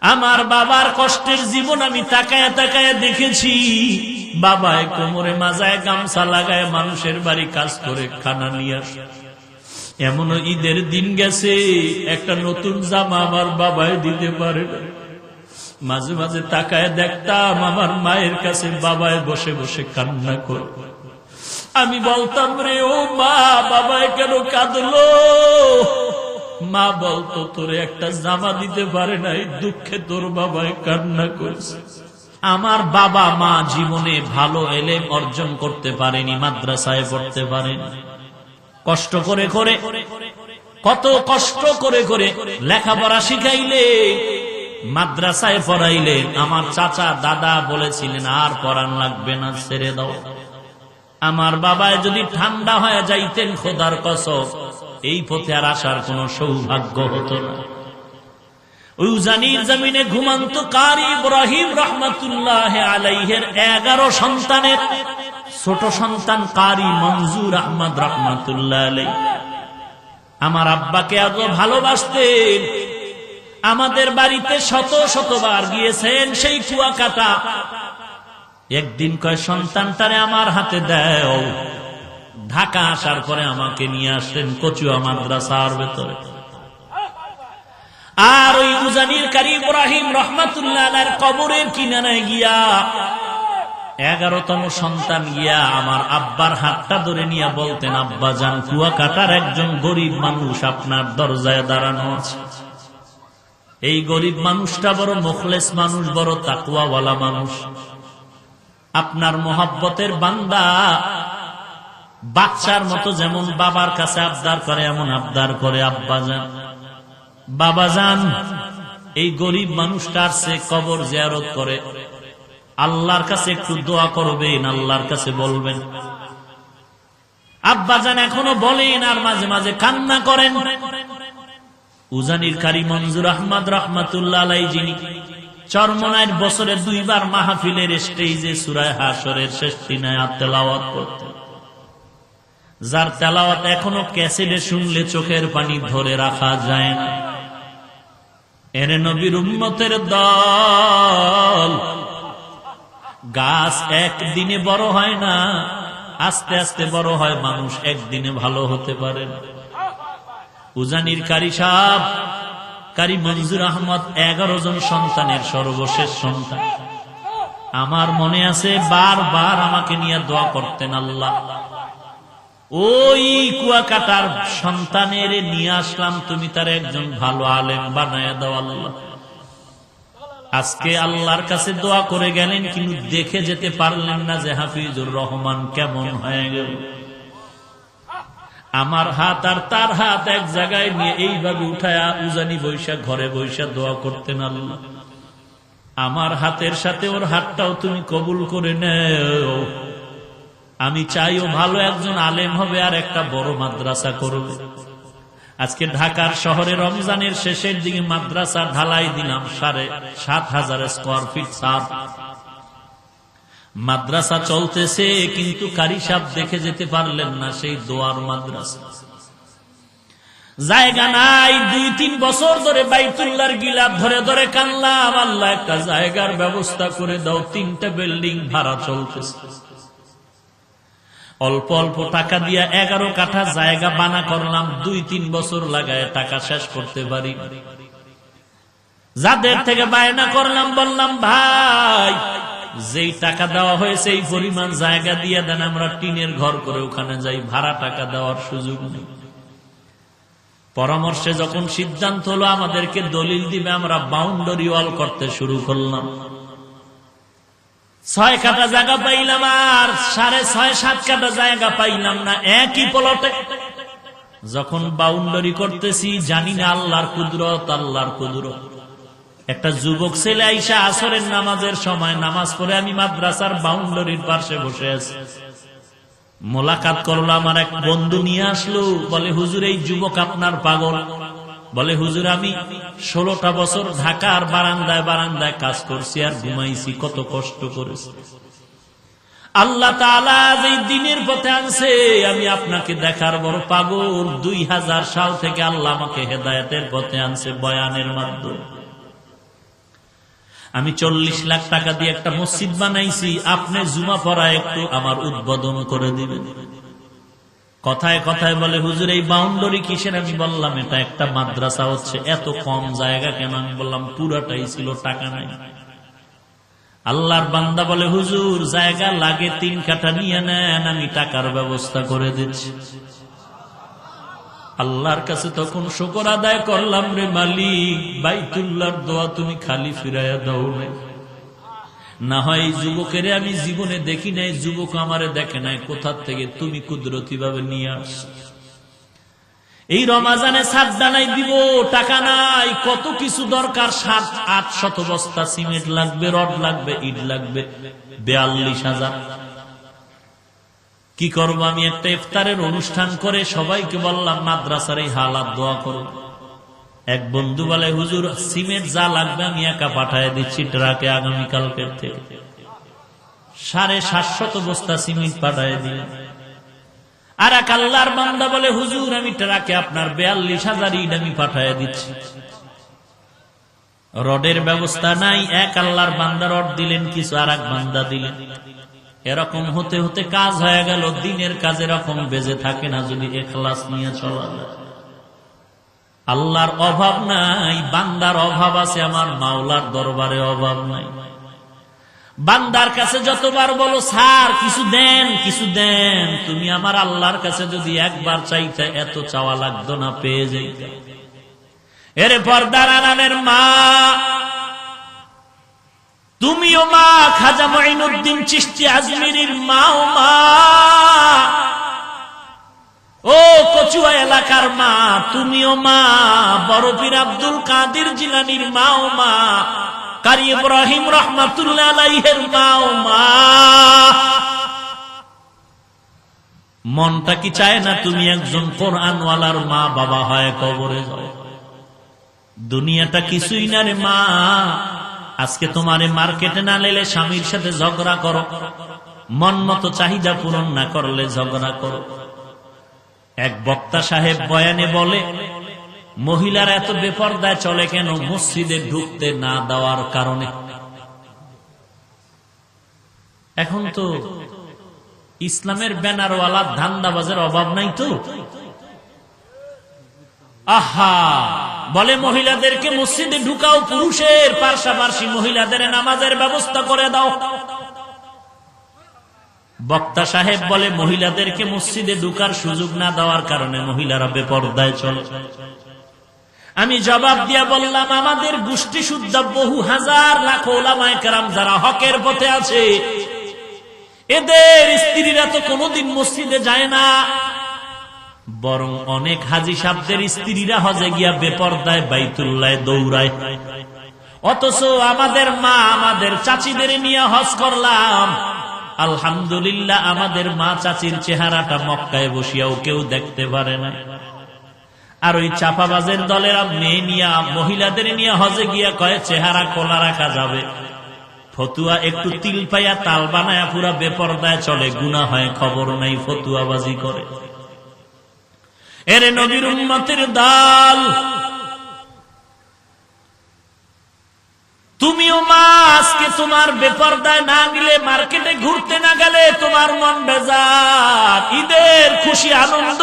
আমার বাবার কষ্টের জীবন আমি তাকায় তাকায় দেখেছি। বাবায় কোমরে মাজায় গামছা লাগায় মানুষের বাড়ি কাজ করে খানা নিয়ে আসে। এমনও ঈদের দিন গেছে একটা নতুন জামা আমার বাবায় দিতে পারে না। মাঝে মাঝে তাকায় দেখতাম আমার মায়ের কাছে বাবায় বসে বসে কান্না করে। আমি বলতাম, রে ও মা, বাবায় কেন কাঁদলো? মা বলতো, তোরে একটা জামা দিতে পারে নাই, দুঃখে তোর বাবায় কান্না করছে। আমার বাবা মা জীবনে ভালো এলেম অর্জন করতে পারেনি, মাদ্রাসায় পড়তে পারেনি। কষ্ট করে করে, কত কষ্ট করে করে লেখাপড়া শিখাইলে, মাদ্রাসায় পড়াইলেন। আমার চাচা দাদা বলেছিলেন, আর পড়ান লাগবে না, ছেড়ে দাও। আমার বাবায় যদি ঠান্ডা হয়ে যাইতেন, খোদার কসম এই পথে আর আসার কোন সৌভাগ্য হতো না। উজানির জমিনে ঘুমন্ত কারি ইব্রাহিম রহমাতুল্লাহ আলাইহির 11 সন্তানের ছোট সন্তান কারি মনজুর আহমদ রহমাতুল্লাহ আলাইহি আমার আব্বাকে এত ভালোবাসতেন। আমাদের বাড়িতে শত শতবার গিয়েছেন সেই কুয়াকাটা। একদিন কয়, সন্তানটারে আমার হাতে দাও। ঢাকা আসার পরে আমাকে নিয়ে আসলেন কচুয়া মাদ্রাসার ভেতরে। আর ওই উজানির কারি ইব্রাহিম রহমাতুল্লাহ আলাইহির কবরের কিনারায় গিয়া 11তম সন্তান গিয়া আমার আব্বার হাতটা ধরে নিয়ে বলতেন, আব্বা জান, কুয়াকাটার একজন গরিব মানুষ আপনার দরজায় দাঁড়ানো আছে। এই গরিব মানুষটা বড় মুখলেস মানুষ, বড় তাকওয়াওয়ালা মানুষ, আপনার মোহাব্বতের বান্দা। বাচ্চার মতো যেমন বাবার কাছে আবদার করে এমন আবদার করে, আব্বা জান, বাবা জান, এই গরিব মানুষটার সে কবর জিয়ারত করে, আল্লাহর কাছে একটু দোয়া করবেন, আল্লাহর কাছে বলবেন। আব্বা জান এখনো বলেন আর মাঝে মাঝে কান্না করেন। উজানির কারি মনজুর আহমদ রহমাতুল্লাহ আলাইহি, যিনি চরমনাইর বছরে 2 বার মাহফিলের স্টেজে সূরা হাশরের শেষ 3 আয়াত তেলাওয়াত করতেন, যার তেলাওয়াত এখনো ক্যাসেটে শুনলে চোখের পানি ধরে রাখা যায় না। এর নবীর উম্মতের দল। গাছ একদিনে বড় হয় না, আস্তে আস্তে বড় হয়। মানুষ একদিনে ভালো হতে পারে না। উজানির কারি সাহেব, কারি মনজুর আহমদ 11 জন সন্তানের সর্বশেষ সন্তান। আমার মনে আছে বারবার আমাকে নিয়ে দোয়া করতেন, আল্লাহ ওই কুয়াকাটার সন্তানের নিয়ে আসলাম, তুমি তার একজন ভালো আলেম বানায় দাও আল্লাহ। আজকে আল্লাহর কাছে দোয়া করে গেলেন, কিন্তু দেখে যেতে পারলেন না যে হাফিজুর রহমান কেমন হয়ে গেল। আমার হাত আর তার হাত এক জায়গায় নিয়ে এইভাবে উঠায়া উজানি বৈশা ঘরে বৈশা দোয়া করতেন, আল্লাহ আমার হাতের সাথে ওর হাতটাও তুমি কবুল করে নেও। আমি চাইও ভালো একজন আলেম হবে আর একটা বড় মাদ্রাসা করবে। আজকে ঢাকার শহরে রমজানের শেষের দিকে মাদ্রাসা ঢালাই দিলাম 7,500 স্কয়ার ফিট ছাদ। মাদ্রাসা চলতেছে, কিন্তু কারি সাহেব দেখে যেতে পারলেন না সেই দোয়ার মাদ্রাসা। জায়গা নাই, 2-3 বছর ধরে বাইতুল্লাহর গিলাপ ধরে ধরে কানলাম, আল্লাহ একটা জায়গার ব্যবস্থা করে দাও। 3টা বিল্ডিং ভাড়া চলতেছে। অল্প অল্প টাকা দিয়া 11 কাঠা জায়গা বানা করলাম। 2-3 বছর লাগায় টাকা শেষ করতে পারি। যাদের থেকে বায়না করলাম, বললাম, ভাই যেই টাকা দেওয়া হয়েছে এই পরিমাণ জায়গা দিয়ে দেন, আমরা টিনের ঘর করে ওখানে যাই, ভাড়া টাকা দেওয়ার সুযোগ নেই। পরামর্শে যখন সিদ্ধান্ত হলো আমাদেরকে দলিল দিবে, আমরা বাউন্ডারি ওয়াল করতে শুরু করলাম। 6 কাঠা জায়গা পাইলাম আর 6.5-7 কাঠা জায়গা পাইলাম না একই প্লটে। যখন বাউন্ডারি করতেছি, জানি না আল্লাহর কুদরত, আল্লাহর কুদরত। একটা যুবক ছেলে আইসা আসরের নামাজের সময় নামাজ পড়ে, আমি মাদ্রাসার বাউন্ডারির পাশে বসে আছি। মোলাকাত করলো, আমার এক বন্ধু নিয়ে আসলো, বলে, হুজুর এই যুবক আপনার পাগল। বলে, হুজুর আমি 16টা বছর ঢাকার বারান্দায় বারান্দায় কাজ করছি আর ঘুমাইছি, কত কষ্ট করেছি। আল্লাহ তাআলা যে দিনের পথে আনছে, আমি আপনাকে দেখার বড় পাগল। 2000 সাল থেকে আল্লাহ আমাকে হেদায়েতের পথে আনছে বয়ানের মাধ্যমে। আমি 40 লাখ টাকা দিয়ে একটা মসজিদ বানাইছি, আপনি জুমা পড়া একটু আমার উদ্বোধন করে দিবেন। কথায় কথায় বলে হুজুর এই বাউন্ডারি কিসের? আমি বললাম এটা একটা মাদ্রাসা হচ্ছে, এত কম জায়গা কেন? আমি বললাম পুরাটাই ছিল, টাকা নাই। আল্লাহর বান্দা বলে হুজুর জায়গা লাগে 3 কাঠা নিয়ে নেন, আমি টাকার ব্যবস্থা করে দিচ্ছি। আল্লাহর কাছে তখন শুকর আদায় করলাম, রে মালিক, বাইতুল্লাহর দোয়া তুমি খালি ফিরাইয়া দাও নাই। না হয় এই যুবকের আমি জীবনে দেখি নাই, যুবক আমারে দেখে নাই, কোথা থেকে তুমি কুদরতি ভাবে নিয়ে আস। এই রমাজানে ছাদ ডালাই দিব, টাকা নাই, কত কিছু দরকার, 700-800 বস্তা সিমেন্ট লাগবে, রড লাগবে, ইট লাগবে, 42,000। কি করবো? আমি একটা ইফতারের অনুষ্ঠান করে সবাইকে বললাম মাদ্রাসার এই হালাত দোয়া করো। এক বন্ধু বলে হুজুর সিমেন্ট যা লাগবে আমি একা পাঠায় দিচ্ছি ট্রাকে, আগামীকালকের থেকে 750 বস্তা সিমেন্ট পাঠায় দিল। আর এক আল্লাহর বান্দা বলে হুজুর আমি ট্রাকে আপনার 42,000 ইট আমি পাঠায় দিচ্ছি। রডের ব্যবস্থা নাই, এক আল্লাহর বান্দা রড দিলেন কিছু, আর এক বান্দা দিলেন। এরকম হতে হতে কাজ হয়ে গেল। দিনের কাজে এরকম বেজে থাকে না যদি ইখলাস নিয়ে চলা যায়। আল্লাহর অভাব নাই, বান্দার অভাব আছে, আমার মাওলার দরবারে অভাব নাই। বান্দার কাছে যতবার বলো স্যার কিছু দেন, কিছু দেন, তুমি আমার আল্লাহর কাছে যদি একবার চাইতে এত চাওয়া লাগতো না, পেয়ে যাইতে। এর পর্দার আড়ালের মা, তুমিও মা, খাজা মঈনুদ্দিন চিশতি আজমিরির মাও মা, ও কচুয়া এলাকার মা তুমিও মা, বড় পীর আব্দুল কাদের জিলানীর মাও মা, কারি ইব্রাহিম রহমাতুল্লাহ আলাইহির মাও মা। মনটা কি চায় না তুমি একজন কোরআনওয়ালার মা বাবা হয় কবরে যাও? দুনিয়াটা কিছুই না রে মা। আজকে তোমারে মার্কেটে না নিলে স্বামীর সাথে ঝগড়া করো, মন মতো চাহিদা পূরণ না করলে ঝগড়া করো। এক বক্তা সাহেব বয়ানে বলে মহিলারা এত বেপরদায় চলে কেন? মসজিদে ঢুকতে না দেওয়ার কারণে। এখন তো ইসলামের ব্যানারওয়ালা ধান্দাবাজের অভাব নাই তো। আহা, বলে মহিলাদেরকে মসজিদে ঢুকাও, পুরুষের পাশাপাশি মহিলাদের নামাজের ব্যবস্থা করে দাও। বক্তা সাহেব বলে মহিলাদেরকে মসজিদে ঢুকার সুযোগ না দেওয়ার কারণে মহিলারা বেপরদায় চলে। আমি জবাব দিয়া বললাম আমাদের গোষ্ঠী শুদ্ধ বহু হাজার লাখ ওলামায়ে কেরাম যারা হকের পথে আছে, এদের স্ত্রীরা তো কোনোদিন মসজিদে যায় না, বরং অনেক হাজী সাহেবদের স্ত্রীরা হজে গিয়া বেপরদায় বাইতুল্লাহে দৌড়ায়। অথচ আমাদের মা, আমাদের চাচিদের নিয়ে হজ করলাম, আলহামদুলিল্লাহ আমাদের মা চাচির চেহারাটা মক্কায় বসিয়াও কেউ দেখতে পারে না। আর ওই চাপাবাজের দলেরা মেয়ে নিয়ে, মহিলাদের নিয়ে হজে গিয়া কয় চেহারা খোলা রাখা যাবে, ফতুয়া একটু তিল পাইয়া তাল বানায়া পুরা বেপরদায় চলে, গুনাহ হয় খবর নাই, ফতুয়াবাজি করে। এরে নবীর উম্মতের দল, তুমিও মা, আজকে তোমার বেপরদায় না গেলে, মার্কেটে ঘুরতে না গেলে তোমার মন বেজার। ঈদের খুশি আনন্দ